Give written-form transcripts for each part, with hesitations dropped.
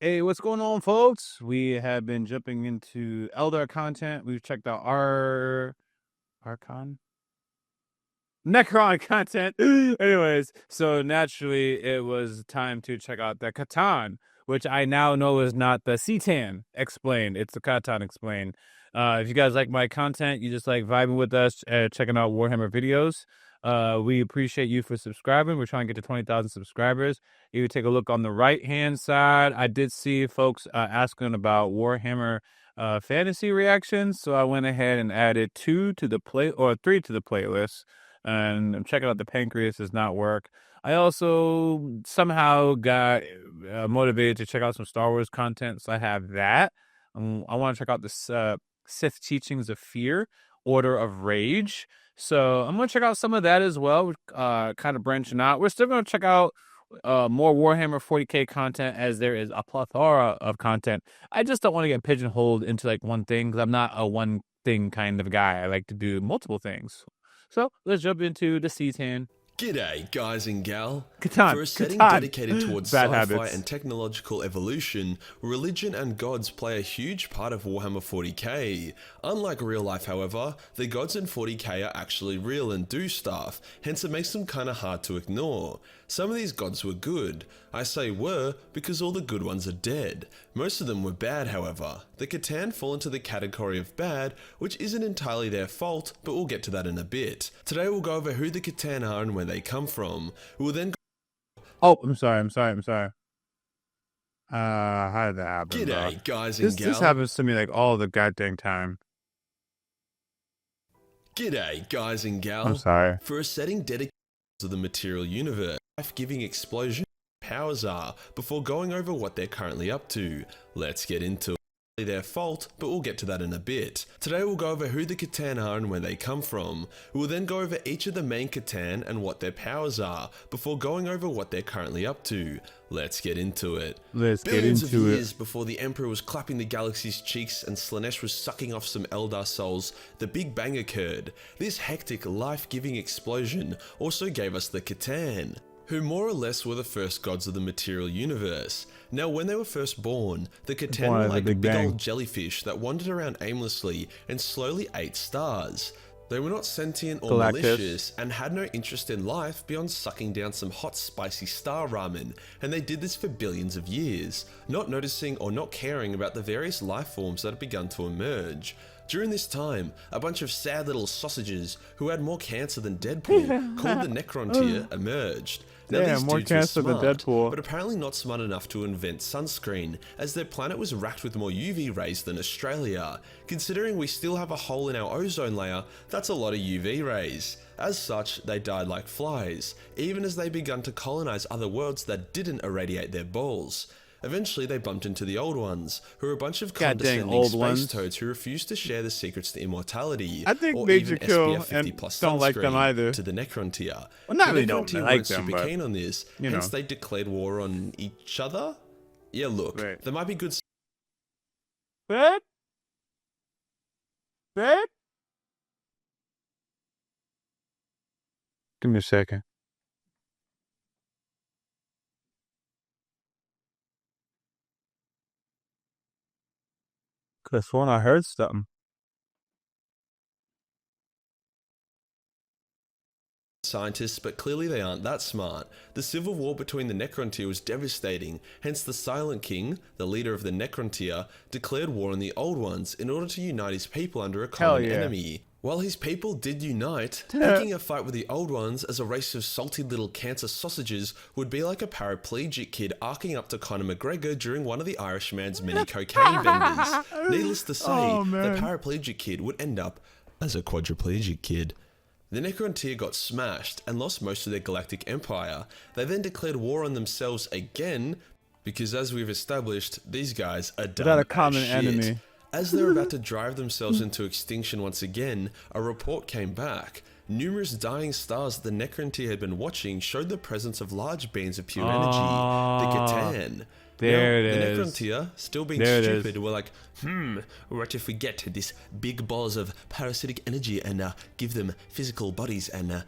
Hey, what's going on, folks? We have been jumping into Eldar content. We've checked out our Archon? Necron content. Anyways, so naturally it was time to check out the Catan, which I now know is not the Cetan explained. It's the Catan explained. If you guys like my content, you just like vibing with us, checking out Warhammer videos. We appreciate you for subscribing. We're trying to get to 20,000 subscribers. You take a look on the right hand side. I did see folks asking about Warhammer fantasy reactions, so I went ahead and added 3 to the playlist, and I'm checking out the pancreas does not work. I also somehow got motivated to check out some Star Wars content, so I have that. I want to check out the Sith Teachings of Fear, Order of Rage. So I'm going to check out some of that as well, kind of branching out. We're still going to check out more Warhammer 40K content, as there is a plethora of content. I just don't want to get pigeonholed into like one thing, because I'm not a one thing kind of guy. I like to do multiple things. So let's jump into the C10. G'day, guys and gal. Catan, For a setting dedicated towards Bad sci-fi habits. and technological evolution, religion and gods play a huge part of Warhammer 40k. Unlike real life, however, the gods in 40k are actually real and do stuff, hence it makes them kinda hard to ignore. Some of these gods were good. I say were because all the good ones are dead. Most of them were bad, however. The Catan fall into the category of bad, which isn't entirely their fault, but we'll get to that in a bit. Today we'll go over who the Catan are and where they come from. We will then Oh, I'm sorry. How did that happen? G'day, guys and gal. This happens to me like all the goddamn time. G'day, guys and gal. I'm sorry. For a setting dedicated to the material universe, life-giving explosion powers are, before going over what they're currently up to. Let's get into it. Their fault, but we'll get to that in a bit. Today we'll go over who the Catan are and where they come from. We will then go over each of the main Catan and what their powers are, before going over what they're currently up to. Let's get into it. Billions of years before the Emperor was clapping the galaxy's cheeks and Slaanesh was sucking off some Eldar souls, the Big Bang occurred. This hectic, life-giving explosion also gave us the Catan, who more or less were the first gods of the material universe. Now, when they were first born, the Catan were like big old jellyfish that wandered around aimlessly and slowly ate stars. They were not sentient or malicious and had no interest in life beyond sucking down some hot spicy star ramen, and they did this for billions of years, not noticing or not caring about the various life forms that had begun to emerge. During this time, a bunch of sad little sausages who had more cancer than Deadpool, called the Necron tier, emerged. Now these more dudes were cancer than smart, Deadpool, but apparently not smart enough to invent sunscreen, as their planet was racked with more UV rays than Australia. Considering we still have a hole in our ozone layer, that's a lot of UV rays. As such, they died like flies, even as they began to colonize other worlds that didn't irradiate their balls. Eventually, they bumped into the Old Ones, who are a bunch of condescending space toads who refuse to share the secrets to immortality, or even SPF 50 plus don't like them either. to the Necron tier. Well, not really the don't Necron tier like weren't them, super but, keen on this, hence they declared war on each other? Yeah, look, there might be good... Bed? Give me a second. Could've sworn I heard something. Scientists, but clearly they aren't that smart. The civil war between the Necron tier was devastating, hence the Silent King, the leader of the Necron tier, declared war on the Old Ones in order to unite his people under a common enemy. While his people did unite, picking a fight with the Old Ones as a race of salty little cancer sausages would be like a paraplegic kid arcing up to Conor McGregor during one of the Irishman's many cocaine benders. Needless to say, the paraplegic kid would end up as a quadriplegic kid. The Necron tier got smashed and lost most of their galactic empire. They then declared war on themselves again, because as we've established, these guys are dumb a common enemy. As they're about to drive themselves into extinction once again, a report came back. Numerous dying stars the Necron tier had been watching showed the presence of large beams of pure energy, the Catan. There now, the Necron tier, still being stupid, were like, what if we get these big balls of parasitic energy and give them physical bodies and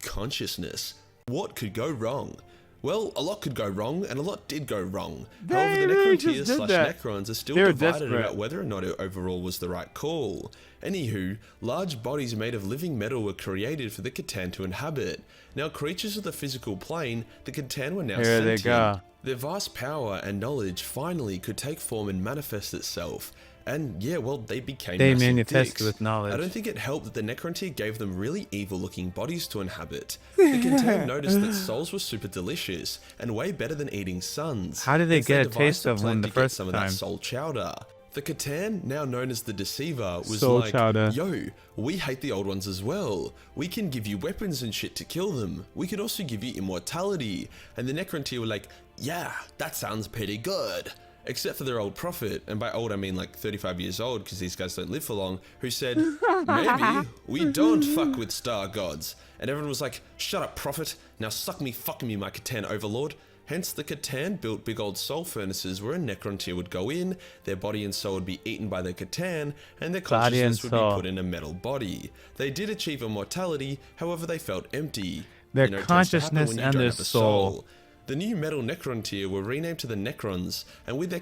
consciousness? What could go wrong? Well, a lot could go wrong, and a lot did go wrong. They However, the really Necron just did tier / that. Necrons are still They were divided desperate. about whether or not it overall was the right call. Anywho, large bodies made of living metal were created for the Catan to inhabit. Now, creatures of the physical plane, the Catan were now Here sentient. they go. Their vast power and knowledge finally could take form and manifest itself. And yeah, well, they became They massive manifested dicks. with knowledge. I don't think it helped that the Necron tier gave them really evil-looking bodies to inhabit. The Catan noticed that souls were super delicious and way better than eating suns. How did they Hence, get a devised taste of plan one the to get first some of time? that soul chowder. The Catan, now known as the Deceiver, was Soul like, chowder. yo, we hate the old ones as well. We can give you weapons and shit to kill them. We could also give you immortality. And the Necron tier were like, yeah, that sounds pretty good. Except for their old prophet, and by old I mean like 35 years old because these guys don't live for long, who said, maybe we don't fuck with star gods. And everyone was like, shut up prophet, now suck me fuck me my Catan overlord. Hence the Catan built big old soul furnaces where a Necron tier would go in, their body and soul would be eaten by the Catan, and their consciousness would be put in a metal body. They did achieve immortality, however they felt empty. Their You know, it tends to happen consciousness when you and don't their have a soul. The new metal Necron tier were renamed to the Necrons, and with their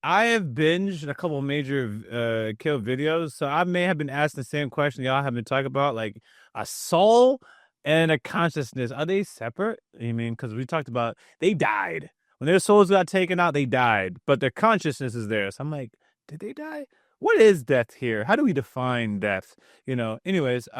I have binged a couple major kill videos, so I may have been asked the same question y'all have been talking about, like a soul and a consciousness. Are they separate? You mean, because we talked about they died. When their souls got taken out, they died, but their consciousness is there. So I'm like, did they die? What is death here? How do we define death? You know, anyways,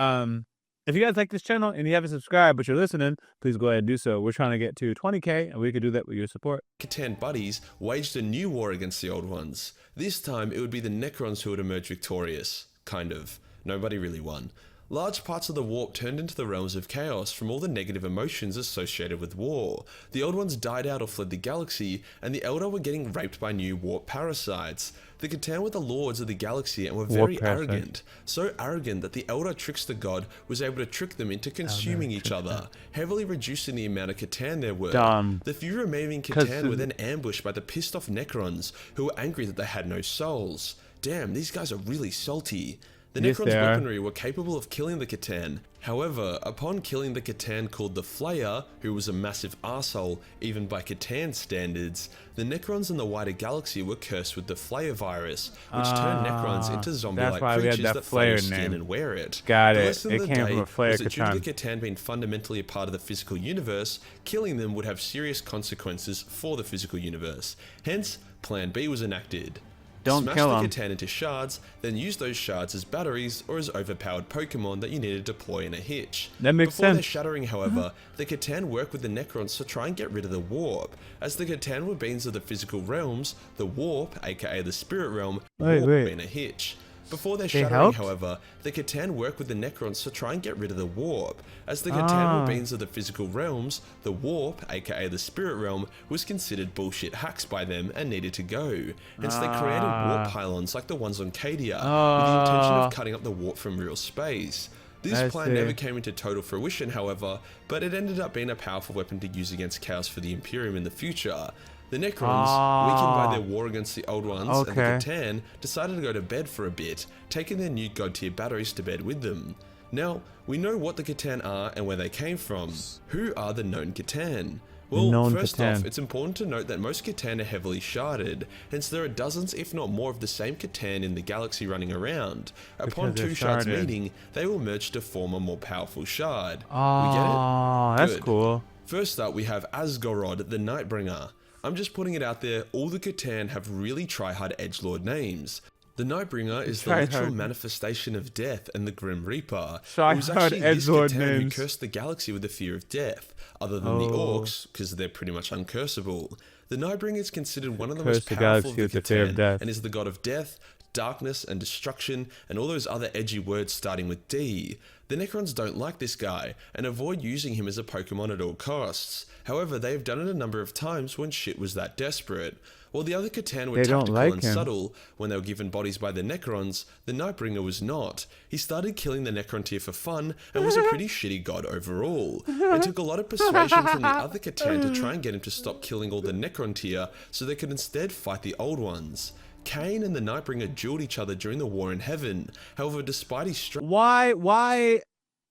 if you guys like this channel and you haven't subscribed but you're listening, please go ahead and do so. We're trying to get to 20K, and we could do that with your support. Catan buddies waged a new war against the old ones. This time, it would be the Necrons who would emerge victorious. Kind of. Nobody really won. Large parts of the warp turned into the realms of chaos from all the negative emotions associated with war. The old ones died out or fled the galaxy, and the Eldar were getting raped by new warp parasites. The Catan were the lords of the galaxy and were very arrogant. So arrogant that the Eldar trickster god was able to trick them into consuming each other, heavily reducing the amount of Catan there were. The few remaining Catan were then ambushed by the pissed off Necrons, who were angry that they had no souls. Damn, these guys are really salty. The Necrons' weaponry were capable of killing the Catan. However, upon killing the Catan called the Flayer, who was a massive arsehole even by Catan standards, the Necrons in the wider galaxy were cursed with the Flayer virus, which turned Necrons into zombie-like creatures that flay skin and wear it. Got the it. lesson It of the came day from a Flayer was that due to Catan. the Catan being fundamentally a part of the physical universe, killing them would have serious consequences for the physical universe. Hence, Plan B was enacted. Don't Smash kill the them. Catan into shards, then use those shards as batteries or as overpowered Pokemon that you need to deploy in a hitch. That makes Before their sense. shattering, however, the Catan work with the Necrons to try and get rid of the warp. As the Catan were beings of the physical realms, the warp, aka the spirit realm, warp in a hitch. Before their shattering, however, the Catan work with the Necrons to try and get rid of the warp. As the Catan were beings of the physical realms, the warp, aka the spirit realm, was considered bullshit hacks by them and needed to go. Hence they created warp pylons like the ones on Cadia, with the intention of cutting up the warp from real space. This plan never came into total fruition, however, but it ended up being a powerful weapon to use against Chaos for the Imperium in the future. The Necrons, weakened by their war against the old ones and the Catan, decided to go to bed for a bit, taking their new god tier batteries to bed with them. Now, we know what the Catan are and where they came from. Who are the known Catan? Well, first off, it's important to note that most Catan are heavily sharded, hence there are dozens if not more of the same Catan in the galaxy running around. Upon two shards meeting, they will merge to form a more powerful shard. We get it? That's cool. First up, we have Asgorod, the Nightbringer. I'm just putting it out there, all the Catan have really try-hard edgelord names. The Nightbringer is the literal manifestation of death and the Grim Reaper. It was actually this Catan who cursed the galaxy with the fear of death, other than the Orcs, because they're pretty much uncursable. The Nightbringer is considered one of the most powerful of the Catan, and is the god of death, darkness and destruction, and all those other edgy words starting with D. The Necrons don't like this guy, and avoid using him as a Pokemon at all costs. However, they have done it a number of times when shit was that desperate. While the other Catan were tactical and subtle when they were given bodies by the Necrons, the Nightbringer was not. He started killing the Necron tier for fun, and was a pretty shitty god overall. It took a lot of persuasion from the other Catan to try and get him to stop killing all the Necron tier, so they could instead fight the old ones. Cain and the Nightbringer dueled each other during the War in Heaven. However, despite his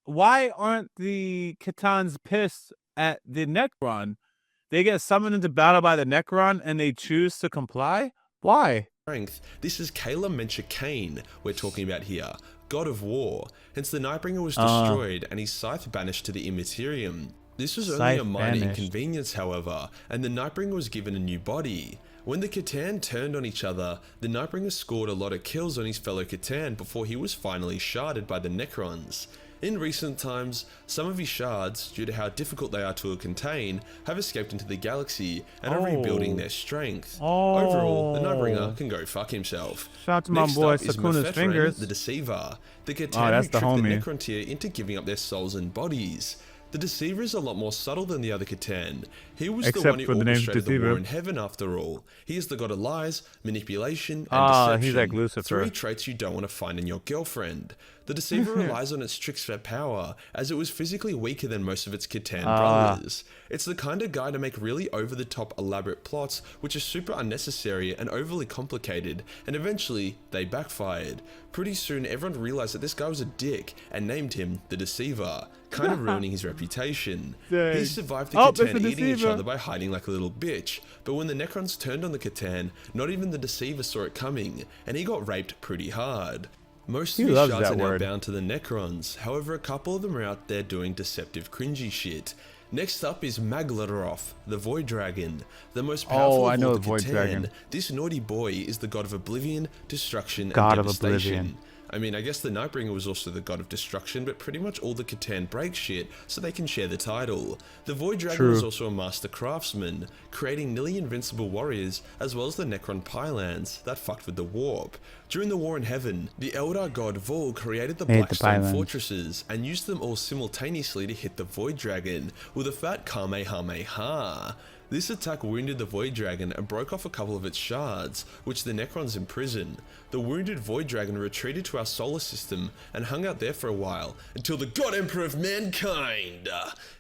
why aren't the Catans pissed at the Necron They get summoned into battle by the Necron, and they choose to comply. Why? strength. This is Kayla Mencha Kane we're talking about here, god of war. Hence the Nightbringer was destroyed and his scythe banished to the Immaterium. This was only a minor inconvenience, however, and the Nightbringer was given a new body. When the Catan turned on each other, the Nightbringer scored a lot of kills on his fellow Catan before he was finally sharded by the Necrons. In recent times, some of his shards, due to how difficult they are to contain, have escaped into the galaxy and are rebuilding their strength. Overall, the Nightbringer can go fuck himself. Shout out to my boy Sakuna's fingers. The Deceiver. The Catan who tricked the Necron tier into giving up their souls and bodies. The Deceiver is a lot more subtle than the other Catan. He was the one who orchestrated the war in heaven after all. He is the god of lies, manipulation, and deception. He's like Lucifer. 3 traits you don't want to find in your girlfriend. The Deceiver relies on its tricks for power, as it was physically weaker than most of its Catan brothers. It's the kind of guy to make really over-the-top elaborate plots which are super unnecessary and overly complicated, and eventually they backfired. Pretty soon everyone realized that this guy was a dick and named him the Deceiver, kind of ruining his reputation. He survived the Catan eating each other by hiding like a little bitch, but when the Necrons turned on the Catan, not even the Deceiver saw it coming, and he got raped pretty hard. Most of his shards are now bound to the Necrons, however a couple of them are out there doing deceptive cringy shit. Next up is Maglaroth, the Void Dragon. The most powerful of all the Catan, this naughty boy is the god of oblivion, destruction, and devastation. I mean, I guess the Nightbringer was also the god of destruction, but pretty much all the Catan break shit so they can share the title. The Void Dragon was also a master craftsman, creating nearly invincible warriors, as well as the Necron Pylons that fucked with the warp. During the War in Heaven, the Eldar god Vol created the Blackstone fortresses and used them all simultaneously to hit the Void Dragon with a fat Kamehameha. This attack wounded the Void Dragon and broke off a couple of its shards, which the Necrons imprisoned. The wounded Void Dragon retreated to our solar system and hung out there for a while, until the God Emperor of Mankind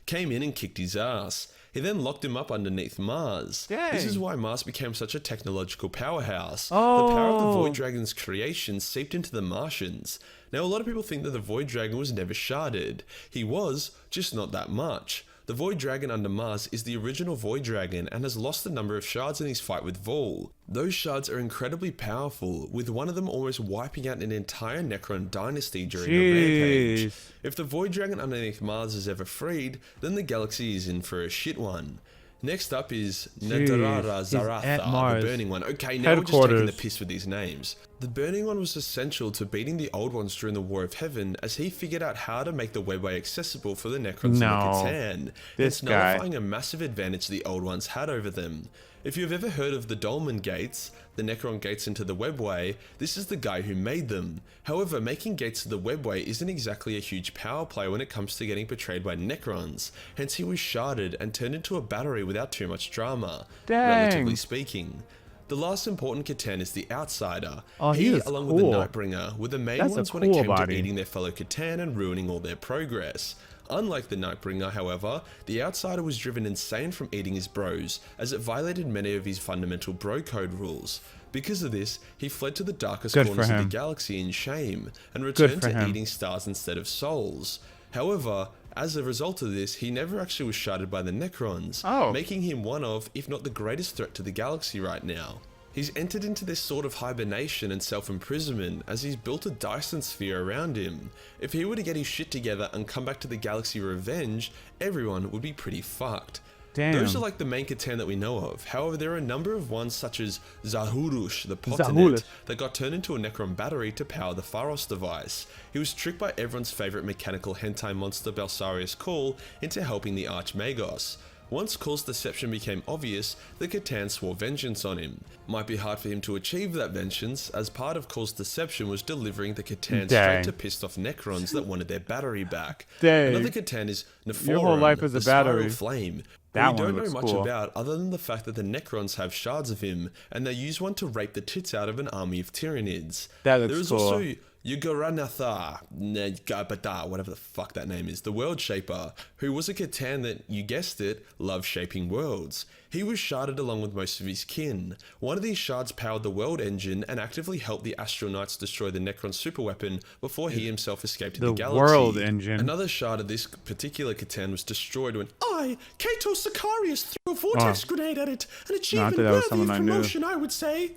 came in and kicked his ass. He then locked him up underneath Mars. This is why Mars became such a technological powerhouse. The power of the Void Dragon's creation seeped into the Martians. Now a lot of people think that the Void Dragon was never sharded. He was, just not that much. The Void Dragon under Mars is the original Void Dragon and has lost a number of shards in his fight with Vol. Those shards are incredibly powerful, with one of them almost wiping out an entire Necron dynasty during a rampage. If the Void Dragon underneath Mars is ever freed, then the galaxy is in for a shit one. Next up is Nadarara Zaratha, the Burning One. Okay, now we're just taking the piss with these names. The Burning One was essential to beating the Old Ones during the War of Heaven, as he figured out how to make the webway accessible for the Necrons and the Catan. It's nullifying a massive advantage the Old Ones had over them. If you've ever heard of the Dolmen Gates, the Necron gates into the webway, this is the guy who made them. However, making gates to the webway isn't exactly a huge power play when it comes to getting betrayed by Necrons, hence he was sharded and turned into a battery without too much drama, relatively speaking. The last important Catan is the Outsider. He, along with the Nightbringer, were the main ones when it came to eating their fellow Catan and ruining all their progress. Unlike the Nightbringer, however, the Outsider was driven insane from eating his bros, as it violated many of his fundamental bro code rules. Because of this, he fled to the darkest corners of the galaxy in shame, and returned to eating stars instead of souls. However, as a result of this, he never actually was sharded by the Necrons, making him one of, if not the greatest threat to the galaxy right now. He's entered into this sort of hibernation and self-imprisonment as he's built a Dyson sphere around him. If he were to get his shit together and come back to the galaxy revenge, everyone would be pretty fucked. Those are like the main Catan that we know of. However, there are a number of ones such as Zahurush, the Potentate, that got turned into a Necron battery to power the Pharos device. He was tricked by everyone's favourite mechanical hentai monster Belsarius Call into helping the Archmagos. Once Call's deception became obvious, the Catan swore vengeance on him. Might be hard for him to achieve that vengeance, as part of Call's deception was delivering the Catan straight to pissed off Necrons that wanted their battery back. Another Catan is Nephoron, the Spiral Flame, who we don't know much about other than the fact that the Necrons have shards of him, and they use one to rape the tits out of an army of Tyranids. There is also Yaboyrocklee, whatever the fuck that name is, the World Shaper, who was a Catan that, you guessed it, loved shaping worlds. He was sharded along with most of his kin. One of these shards powered the world engine and actively helped the Astronauts destroy the Necron superweapon before he himself escaped to the galaxy. World engine. Another shard of this particular Catan was destroyed when Kato Sicarius, threw a vortex grenade at it, an achievement worthy of promotion, I would say.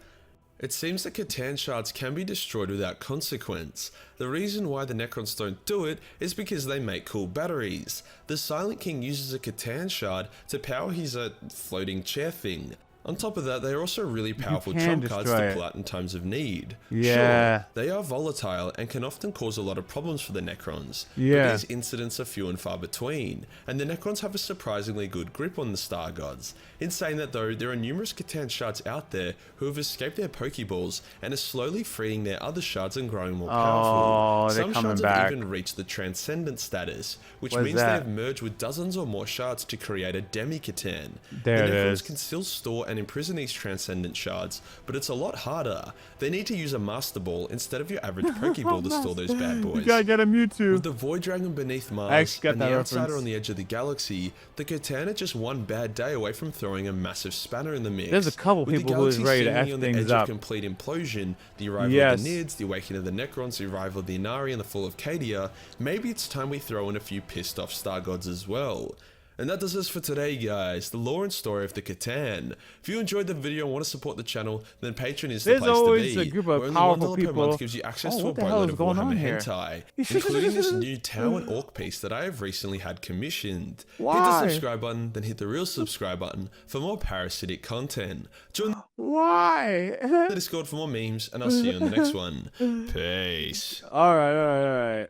It seems that Catan shards can be destroyed without consequence. The reason why the Necrons don't do it is because they make cool batteries. The Silent King uses a Catan shard to power his floating chair thing. On top of that, they are also really powerful trump cards to pull out in times of need. Yeah. Sure, they are volatile and can often cause a lot of problems for the Necrons, yeah. but these incidents are few and far between, and the Necrons have a surprisingly good grip on the Star Gods. In saying that though, there are numerous Catan shards out there who have escaped their Pokeballs and are slowly freeing their other shards and growing more powerful. Some shards have even reached the Transcendent status, which means they have merged with dozens or more shards to create a Demi-Catan. The Necrons can still store and imprison these Transcendent shards, but it's a lot harder. They need to use a Master Ball instead of your average Pokeball to store those bad boys. You gotta get a Mewtwo. With the Void Dragon beneath Mars and the Outsider on the edge of the galaxy, the Catan are just one bad day away from throwing a massive spanner in the mix. There's a couple people who is ready to F on things the edge up. Of complete implosion, the arrival of the Nids, the awakening of the Necrons, the arrival of the Inari, and the fall of Cadia, maybe it's time we throw in a few pissed off Star Gods as well. And that does us for today, guys, the lore and story of the Catan. If you enjoyed the video and want to support the channel, then Patreon is the place to be. There's always a group of powerful people. Per month gives you access to a boatload of Warhammer hentai, including this new Tau and Orc piece that I have recently had commissioned. Hit the subscribe button, then hit the real subscribe button for more parasitic content. Join the Discord for more memes, and I'll see you on the next one. Peace. Alright.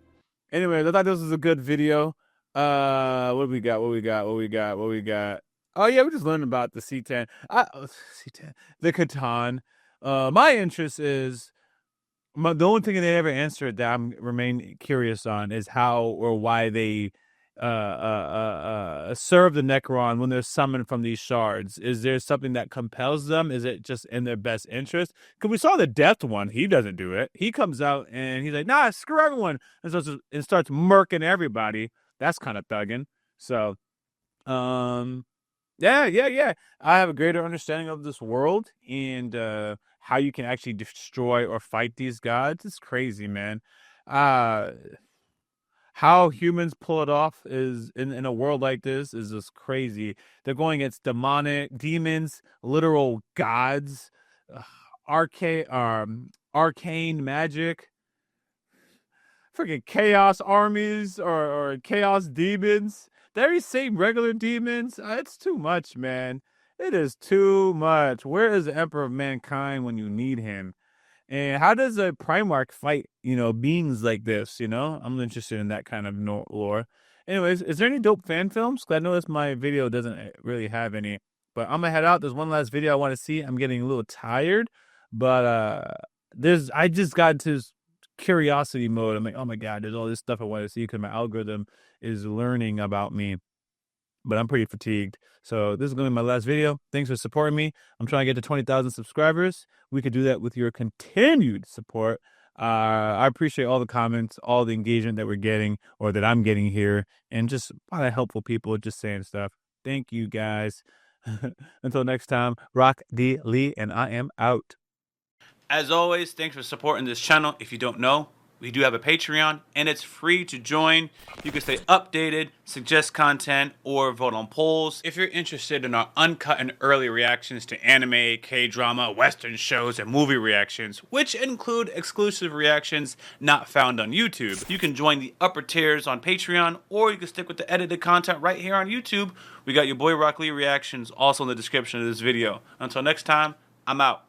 Anyways, I thought this was a good video. What do we got? Oh yeah, we just learned about the C10. The Catan. My interest is the only thing they ever answered that I'm remain curious on is how or why they serve the Necron when they're summoned from these shards. Is there something that compels them? Is it just in their best interest? Because we saw the Death one, he doesn't do it. He comes out and he's like, nah, screw everyone, and starts murking everybody. That's kind of thugging. So, yeah. I have a greater understanding of this world and how you can actually destroy or fight these gods. It's crazy, man. How humans pull it off is in a world like this is just crazy. They're going against demons, literal gods, arcane magic. Freaking chaos armies or chaos demons. They're same regular demons. It's too much, man. It is too much. Where is the Emperor of Mankind when you need him? And how does a Primarch fight, beings like this, I'm interested in that kind of lore. Anyways, is there any dope fan films? Because I noticed my video doesn't really have any. But I'm going to head out. There's one last video I want to see. I'm getting a little tired. But I just got to curiosity mode. I'm like, oh my god, there's all this stuff I want to see because my algorithm is learning about me, but I'm pretty fatigued. So this is gonna be my last video. Thanks for supporting me. I'm trying to get to 20,000 subscribers. We could do that with your continued support. I appreciate all the comments, all the engagement that we're getting or that I'm getting here, and just a lot of helpful people just saying stuff. Thank you guys. Until next time, Rock D. Lee, and I am out. As always, thanks for supporting this channel. If you don't know, we do have a Patreon, and it's free to join. You can stay updated, suggest content, or vote on polls. If you're interested in our uncut and early reactions to anime, K-drama, Western shows, and movie reactions, which include exclusive reactions not found on YouTube, you can join the upper tiers on Patreon, or you can stick with the edited content right here on YouTube. We got Yaboyrocklee reactions also in the description of this video. Until next time, I'm out.